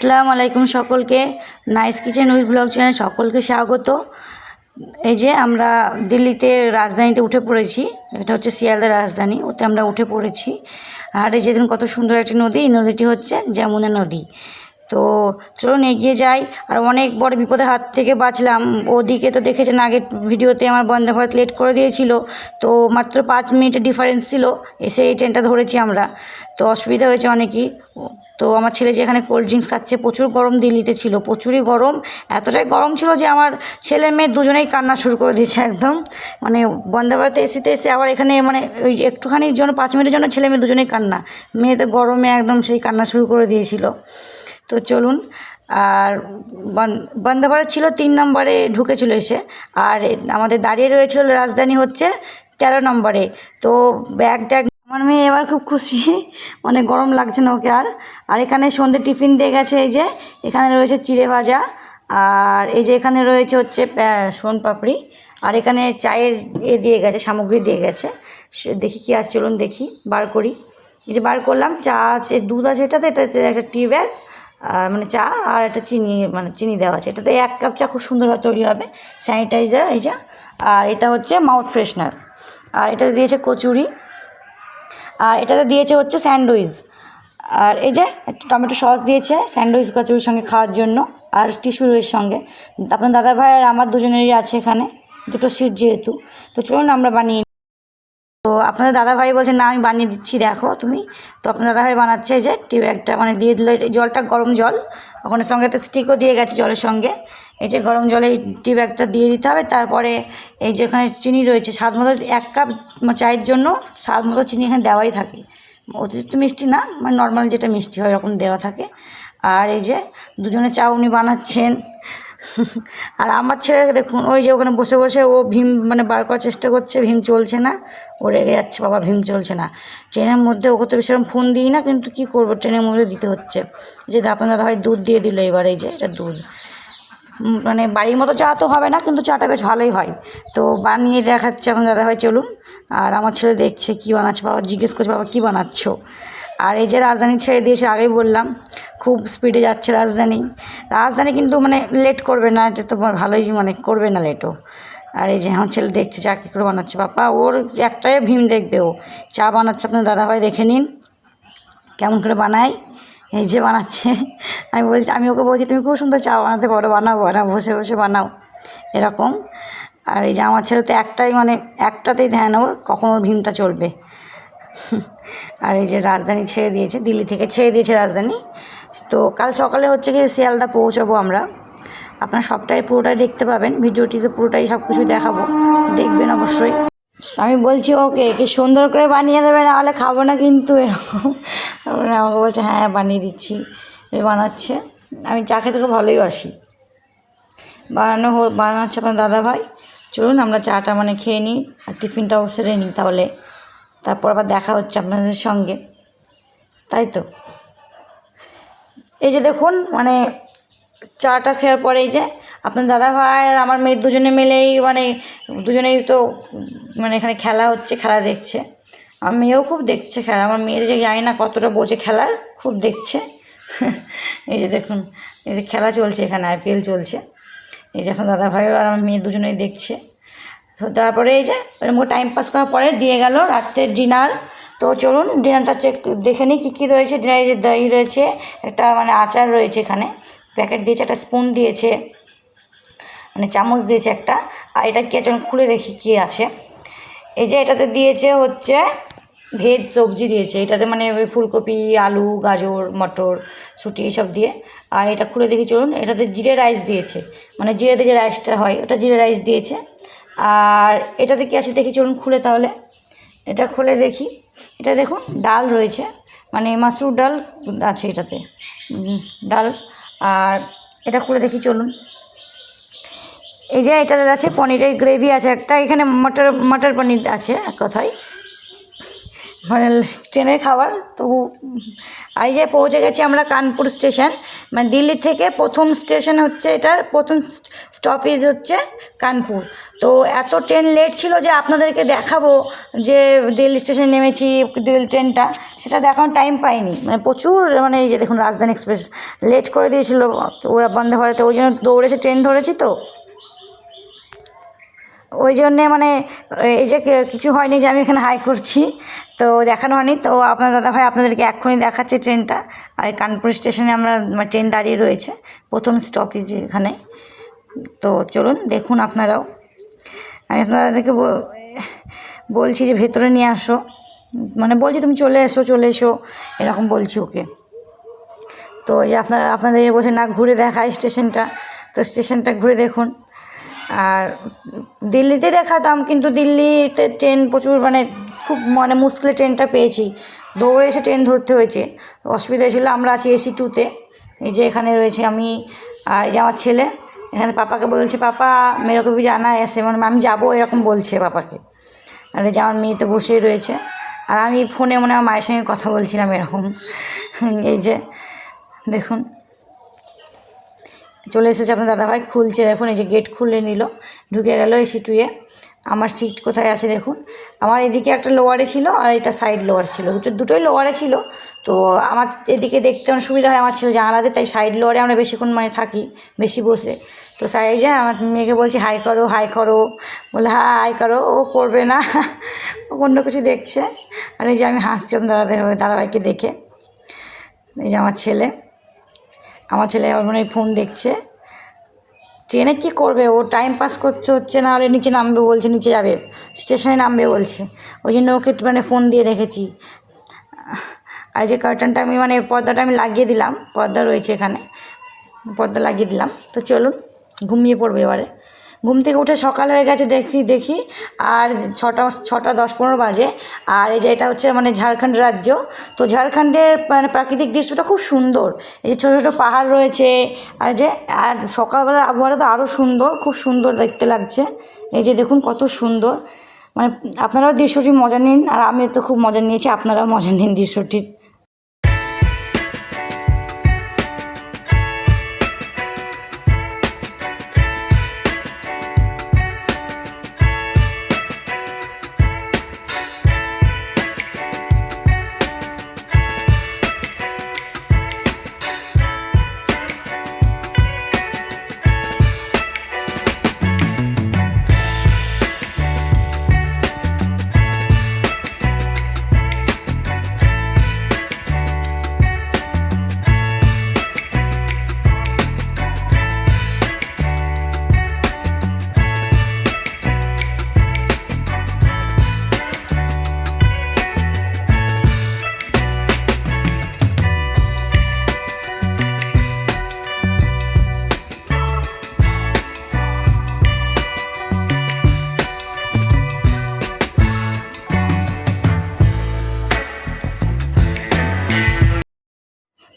আসসালামু আলাইকুম সকলকে। নাইস কিচেন উইথ ব্লগ চ্যানেলে সকলকে স্বাগত। এই যে আমরা দিল্লিতে রাজধানীতে উঠে পড়েছি। এটা হচ্ছে শিয়ালদার রাজধানী, ওতে আমরা উঠে পড়েছি। আর এই যেদিন কত সুন্দর একটি নদী, এই নদীটি হচ্ছে যমুনা নদী। তো চলুন এগিয়ে যাই। আর অনেক বড় বিপদের হাত থেকে বাঁচলাম। ওদিকে তো দেখেছেন আগের ভিডিওতে আমার বন্দে ভারত লেট করে দিয়েছিল, তো মাত্র 5 মিনিটের ডিফারেন্স ছিল, এসে এই ট্রেনটা ধরেছি আমরা। তো অসুবিধা হয়েছে অনেকই। তো আমার ছেলে যে এখানে কোল্ড ড্রিঙ্কস খাচ্ছে, প্রচুর গরম দিল্লিতে ছিল, প্রচুরই গরম। এতটাই গরম ছিল যে আমার ছেলে মেয়ে দুজনেই কান্না শুরু করে দিয়েছে একদম। মানে বন্দে ভারতে এসিতে এসে আবার এখানে মানে ওই একটুখানির জন্য 5 মিনিটের জন্য ছেলে মেয়ে দুজনেই কান্না। মেয়ে তো গরমে একদম সেই কান্না শুরু করে দিয়েছিল। তো চলুন। আর বন্দে ভারত ছিল 3 নম্বরে ঢুকেছিল এসে, আর আমাদের দাঁড়িয়ে রয়েছিল রাজধানী হচ্ছে 13 নম্বরে। তো ব্যাগ ট্যাগ আমার মেয়ে এবার খুব খুশি, অনেক গরম লাগছে না ওকে আর। আর এখানে সন্ধ্যে টিফিন দিয়ে গেছে। এই যে এখানে রয়েছে চিড়ে ভাজা, আর এই যে এখানে রয়েছে হচ্ছে সোন পাপড়ি, আর এখানে চায়ের দিয়ে গেছে, সামগ্রী দিয়ে গেছে। দেখি কি আছে, চলুন দেখি, বার করি। এই যে বার করলাম, চা আছে, দুধ আছে এটাতে একটা টি ব্যাগ, আর মানে চা আর একটা চিনি, মানে চিনি দেওয়া আছে এটাতে। 1 কাপ চা খুব সুন্দরভাবে তৈরি হবে। স্যানিটাইজার এই যে, আর এটা হচ্ছে মাউথ ফ্রেশনার, আর এটাতে দিয়েছে কচুরি, আর এটাতে দিয়েছে হচ্ছে স্যান্ডউইচ, আর এই যে একটা টমেটো সস দিয়েছে স্যান্ডউইচ কচুরির সঙ্গে খাওয়ার জন্য, আর টিস্যুর সঙ্গে। আপনার দাদা ভাই আর আমার দুজনেরই আছে এখানে, দুটো সিট যেহেতু। তো চলুন আমরা বানিয়ে। তো আপনাদের দাদাভাই বলছে না আমি বানিয়ে দিচ্ছি, দেখো তুমি। তো আপনার দাদাভাই বানাচ্ছে। এই যে টি ব্যাগটা মানে দিয়ে দিল, জলটা গরম জল, ওখানে সঙ্গে একটা স্টিকও দিয়ে গেছে জলের সঙ্গে। এই যে গরম জলে এই টি ব্যাগটা দিয়ে দিতে হবে। তারপরে এই যে এখানে চিনি রয়েছে স্বাদ মতো, 1 কাপ চায়ের জন্য স্বাদ মতো চিনি এখানে দেওয়াই থাকে, অতিরিক্ত মিষ্টি না, মানে নর্মাল যেটা মিষ্টি হয় এরকম দেওয়া থাকে। আর এই যে দুজনে চা উনি বানাচ্ছেন। আর আমার ছেলে দেখুন, ওই যে ওখানে বসে বসে ও ভীম মানে বার করার চেষ্টা করছে, ভীম চলছে না, ও রেগে যাচ্ছে, বাবা ভীম চলছে না। ট্রেনের মধ্যে ওকে তো সেরকম ফোন দিই না, কিন্তু কী করবো, ট্রেনের মধ্যে দিতে হচ্ছে। যে আপনার দাদাভাই দুধ দিয়ে দিল এবার। এই যে এটা দুধ, মানে বাড়ির মতো চা তো হবে না, কিন্তু চাটা বেশ ভালোই হয়। তো বানিয়ে দেখাচ্ছে আপনার দাদাভাই, চলুন। আর আমার ছেলে দেখছে কী বানাচ্ছে, বাবা জিজ্ঞেস করছে বাবা কী বানাচ্ছ। আর এই যে রাজধানী ছেড়ে দিয়েছে, আগেই বললাম খুব স্পিডে যাচ্ছে রাজধানী। রাজধানী কিন্তু মানে লেট করবে না, এটা তো ভালোই, মানে করবে না লেটও। আর এই যে আমার ছেলে দেখছে চা কী করে বানাচ্ছে, বাবা ওর একটাই ভীম দেখবে, ও চা বানাচ্ছে। আপনার দাদাভাই দেখে নিন কেমন করে বানায়। এই যে বানাচ্ছে, আমি ওকে বলছি তুমি খুব সুন্দর চা বানাতে পারো, বানাও বানাও, বসে বসে বানাও এরকম। আর এই যে আমার ছেলে তো একটাই, মানে একটাতেই ধ্যান ওর, কখন ওর ভীমটা চলবে। আর এই যে রাজধানী ছেড়ে দিয়েছে, দিল্লি থেকে ছেড়ে দিয়েছে রাজধানী। তো কাল সকালে হচ্ছে কি শিয়ালদা পৌঁছাবো আমরা। আপনারা সবটাই পুরোটাই দেখতে পাবেন, ভিডিওটিতে পুরোটাই সব কিছু দেখাবো, দেখবেন অবশ্যই। আমি বলছি ওকে কি সুন্দর করে বানিয়ে দেবে, নাহলে খাবো না কিন্তু, এরকম। আমাকে বলছে হ্যাঁ বানিয়ে দিচ্ছি, বানাচ্ছে। আমি চা খেতে খুব ভালোই বাসি, বানাচ্ছে আপনার দাদাভাই। চলুন আমরা চাটা মানে খেয়ে নিই, আর টিফিনটাও সেরে নিই তাহলে, তারপর আবার দেখা হচ্ছে আপনাদের সঙ্গে, তাই তো। এই যে দেখুন, মানে চাটা খাওয়ার পরে এই যে আপনার দাদাভাই আর আমার মেয়ে দুজনে মিলেই, মানে দুজনেই তো মানে এখানে খেলা হচ্ছে, খেলা দেখছে। আমার মেয়েও খুব দেখছে খেলা, আমার মেয়ের যে জানি না কতটা বোঝে খেলার, খুব দেখছে। এই যে দেখুন, এই যে খেলা চলছে এখানে, IPL চলছে। এই যে এখন দাদাভাইও আর আমার মেয়ে দুজনেই দেখছে। তো তারপরে এই যে টাইম পাস করার পরে দিয়ে গেল রাত্রের ডিনার। তো চলুন ডিনারটা দেখে নিই কী কী রয়েছে। ডিনারে দই রয়েছে, একটা মানে আচার রয়েছে এখানে, প্যাকেট দিয়েছে, একটা স্পুন দিয়েছে, মানে চামচ দিয়েছে একটা। আর এটা কি আছে খুলে দেখি কী আছে। এই যে এটাতে দিয়েছে হচ্ছে ভেজ সবজি দিয়েছে, এটাতে মানে ওই ফুলকপি, আলু, গাজর, মটর, শুঁটি এইসব দিয়ে। আর এটা খুলে দেখি চলুন, এটাতে জিরে রাইস দিয়েছে, মানে জিরেতে যে রাইসটা হয় ওটা জিরে রাইস দিয়েছে। আর এটাতে কী আছে দেখি চলুন খুলে, তাহলে এটা খুলে দেখি। এটা দেখুন ডাল রয়েছে, মানে মাসুর ডাল আছে এটাতে, ডাল। আর এটা খুলে দেখি চলুন। এই যে এটাতে আছে পনিরের গ্রেভি আছে একটা, এখানে মটর পনির আছে এক কথায়। মানে ট্রেনের খাবার। তো এই যে পৌঁছে গেছি আমরা কানপুর স্টেশন, মানে দিল্লি থেকে প্রথম স্টেশন হচ্ছে, এটার প্রথম স্টপেজ হচ্ছে কানপুর। তো এত ট্রেন লেট ছিল যে আপনাদেরকে দেখাবো যে দিল্লি স্টেশনে নেমেছি দিল্লি ট্রেনটা, সেটা দেখানোর টাইম পাইনি। মানে প্রচুর, মানে এই যে দেখুন রাজধানী এক্সপ্রেস লেট করে দিয়েছিল ওরা বন্ধে ভারতে, ওই জন্য দৌড়েছে ট্রেন ধরেছি। তো ওই জন্যে মানে এই যে কিছু হয়নি যে আমি এখানে হাই করছি, তো দেখানো হয়নি। তো আপনার দাদাভাই আপনাদেরকে এক্ষুনি দেখাচ্ছে ট্রেনটা। আর এই কানপুর স্টেশনে আমরা ট্রেন দাঁড়িয়ে রয়েছে প্রথম স্টপেজ এখানে। তো চলুন দেখুন আপনারাও। আমি আপনাদেরকে বলছি যে ভেতরে নিয়ে আসো, মানে বলছি তুমি চলে এসো চলে এসো, এরকম বলছি ওকে। তো এই আপনাদের বলছে না ঘুরে দেখায় স্টেশনটা, তো স্টেশনটা ঘুরে দেখুন। আর দিল্লিতে দেখাতাম, কিন্তু দিল্লিতে ট্রেন প্রচুর, মানে খুব মানে মুশকিলে ট্রেনটা পেয়েছি, দৌড়ে এসে ট্রেন ধরতে হয়েছে, অসুবিধা ছিল। আমরা আছি এসি 2-তে, এই যে এখানে রয়েছে আমি আর এই যে আমার ছেলে। এখানে পাপাকে বলছে পাপা মেরে কবি জানা এসে, মানে আমি যাবো এরকম বলছে পাপাকে। আর এই যে আমার মেয়ে তো বসেই রয়েছে, আর আমি ফোনে মনে আমার মায়ের সঙ্গে কথা বলছিলাম এরকম। এই যে দেখুন চলে এসেছে আপনার দাদাভাই, খুলছে দেখুন, এই যে গেট খুলে নিল, ঢুকে গেল এসি 2-এ। আমার সিট কোথায় আছে দেখুন, আমার এদিকে একটা লোয়ারে ছিল আর এটা সাইড লোয়ার ছিল, দুটোই লোয়ারে ছিল। তো আমার এদিকে দেখতে অনেক সুবিধা হয় আমার ছেলে জানালাতে, তাই সাইড লোয়ারে আমরা বেশিক্ষণ মানে থাকি, বেশি বসে। তো সাইডে আমার মেয়েকে বলছি হাই করো হাই করো, বলে হ্যাঁ হাই করো, ও করবে না, ও অন্য কিছু দেখছে। আর এই যে আমি হাসছি আপনার দাদাভাইকে দেখে। এই যে আমার ছেলে আবার মানে ফোন দেখছে। ট্রেনে কী করবে, ও টাইম পাস করছে, হচ্ছে না হলে নিচে নামবে বলছে, নিচে যাবে স্টেশনে নামবে বলছে, ওই জন্য ওকে মানে ফোন দিয়ে রেখেছি। আর যে কার্টনটা আমি মানে পর্দাটা আমি লাগিয়ে দিলাম, পর্দা রয়েছে এখানে, পর্দা লাগিয়ে দিলাম। তো চলুন ঘুমিয়ে পড়বে এবারে। ঘুম থেকে উঠে সকাল হয়ে গেছে দেখি, আর 6:10-15 বাজে। আর এই যে এটা হচ্ছে মানে ঝাড়খণ্ড রাজ্য। তো ঝাড়খণ্ডের মানে প্রাকৃতিক দৃশ্যটা খুব সুন্দর, এই যে ছোটো ছোটো পাহাড় রয়েছে। আর সকালবেলার আবহাওয়াটা তো আরও সুন্দর, খুব সুন্দর দেখতে লাগছে। এই যে দেখুন কত সুন্দর, মানে আপনারাও দৃশ্যটির মজা নিন, আর আমি তো খুব মজা নিয়েছি, আপনারাও মজা নিন দৃশ্যটির।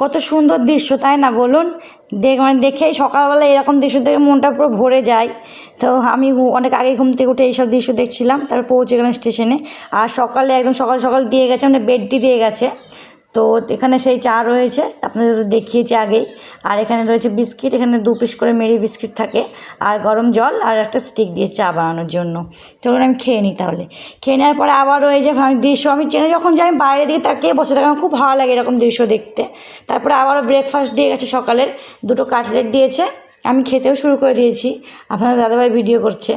কত সুন্দর দৃশ্য তাই না বলুন, মানে দেখেই সকালবেলা এরকম দৃশ্য দেখে মনটা পুরো ভরে যায়। তো আমি অনেক আগে ঘুম থেকে উঠে এইসব দৃশ্য দেখছিলাম, তারপর পৌঁছে গেলাম স্টেশনে। আর সকালে একদম সকাল সকাল দিয়ে গেছে, মানে বেডটি দিয়ে গেছে। তো এখানে সেই চা রয়েছে, আপনাদের তো দেখিয়েছি আগেই। আর এখানে রয়েছে বিস্কিট, এখানে 2 পিস করে মেরি বিস্কিট থাকে, আর গরম জল আর একটা স্টিক দিয়ে চা বানানোর জন্য। চলুন আমি খেয়ে নিই তাহলে। খেয়ে নেওয়ার পরে আবার ওই যে দৃশ্য, আমি ট্রেনে যখন যাই আমি বাইরে দিকে তাকিয়ে বসে থাকি, আমার খুব ভালো লাগে এরকম দৃশ্য দেখতে। তারপরে আবারও ব্রেকফাস্ট দিয়ে গেছে সকালের, 2টো কাটলেট দিয়েছে, আমি খেতেও শুরু করে দিয়েছি। আপনাদের দাদাভাই ভিডিও করছে।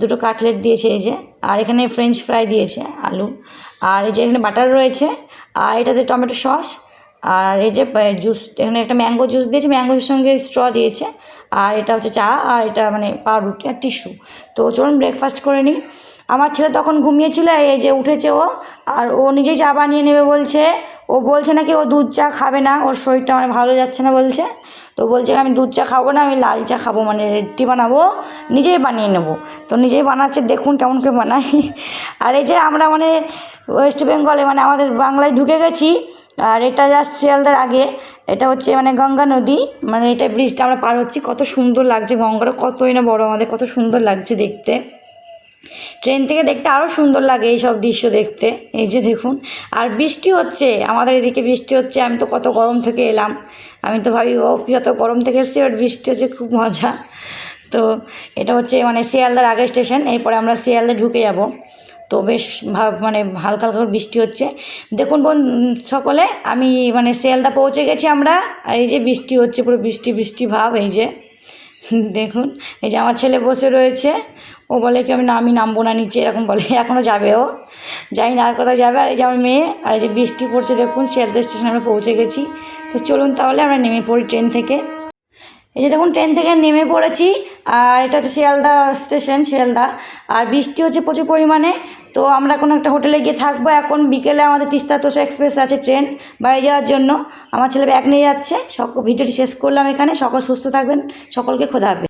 2টো কাটলেট দিয়েছে এই যে, আর এখানে ফ্রেঞ্চ ফ্রাই দিয়েছে আলু, আর এই যে এখানে বাটার রয়েছে, আর এটাতে টমেটো সস, আর এই যে জুস, এখানে একটা ম্যাঙ্গো জুস দিয়েছে, ম্যাঙ্গো জুসের সঙ্গে স্ট্র দিয়েছে, আর এটা হচ্ছে চা, আর এটা মানে পাউরুটি আর টিস্যু। তো চলুন ব্রেকফাস্ট করে নিই। আমার ছেলে তখন ঘুমিয়েছিল, এই যে উঠেছে ও, আর ও নিজেই চা বানিয়ে নেবে বলছে। ও বলছে নাকি ও দুধ চা খাবে না, ওর শরীরটা মানে ভালো যাচ্ছে না বলছে। তো বলছে আমি দুধ চা খাবো না, আমি লাল চা খাবো, মানে রেড টি বানাবো, নিজেই বানিয়ে নেবো। তো নিজেই বানাচ্ছে, দেখুন কেমন করে বানাই। আর এই যে আমরা মানে ওয়েস্ট বেঙ্গলে, মানে আমাদের বাংলায় ঢুকে গেছি। আর এটা জাস্ট শিয়ালদার আগে, এটা হচ্ছে মানে গঙ্গা নদী, মানে এটা ব্রিজটা আমরা পার হচ্ছি। কত সুন্দর লাগছে, গঙ্গাটা কতই না বড়, আমাদের কত সুন্দর লাগছে দেখতে। ট্রেন থেকে দেখতে আরও সুন্দর লাগে এই সব দৃশ্য দেখতে। এই যে দেখুন, আর বৃষ্টি হচ্ছে, আমাদের এদিকে বৃষ্টি হচ্ছে। আমি তো কত গরম থেকে এলাম, আমি তো ভাবি ও কত গরম থেকে এসেছি, বাট বৃষ্টি হচ্ছে, খুব মজা। তো এটা হচ্ছে মানে শিয়ালদার আগের স্টেশন, এরপরে আমরা শিয়ালদা ঢুকে যাব। তো বেশ মানে হালকা হালকা বৃষ্টি হচ্ছে। দেখুন সকলে, আমি মানে শিয়ালদা পৌঁছে গেছি আমরা। আর এই যে বৃষ্টি হচ্ছে, পুরো বৃষ্টি বৃষ্টি ভাব। এই যে দেখুন, এই যে আমার ছেলে বসে রয়েছে, ও বলে কি আমি নামবো না নিচে, এরকম বলে। এখনও যাবে, ও জানি না আর কোথায় যাবে। আর এই যে আমার মেয়ে, আর এই যে বৃষ্টি পড়ছে, দেখুন শিয়ালদা স্টেশনে আমরা পৌঁছে গেছি। তো চলুন তাহলে আমরা নেমে পড়ি ট্রেন থেকে। এই যে দেখুন, ট্রেন থেকে নেমে পড়েছি, আর এটা হচ্ছে শিয়ালদা স্টেশন, শিয়ালদা। আর বৃষ্টি হচ্ছে প্রচুর পরিমাণে। তো আমরা কোনো একটা হোটেলে গিয়ে থাকবো। এখন বিকেলে আমাদের তিস্তা তোষা এক্সপ্রেস আছে ট্রেন বাইরে যাওয়ার জন্য। আমার ছেলে ব্যাগ নিয়ে যাচ্ছে। ভিডিওটি শেষ করলাম এখানে। সকল সুস্থ থাকবেন, সকলকে খোদা হাফেজ।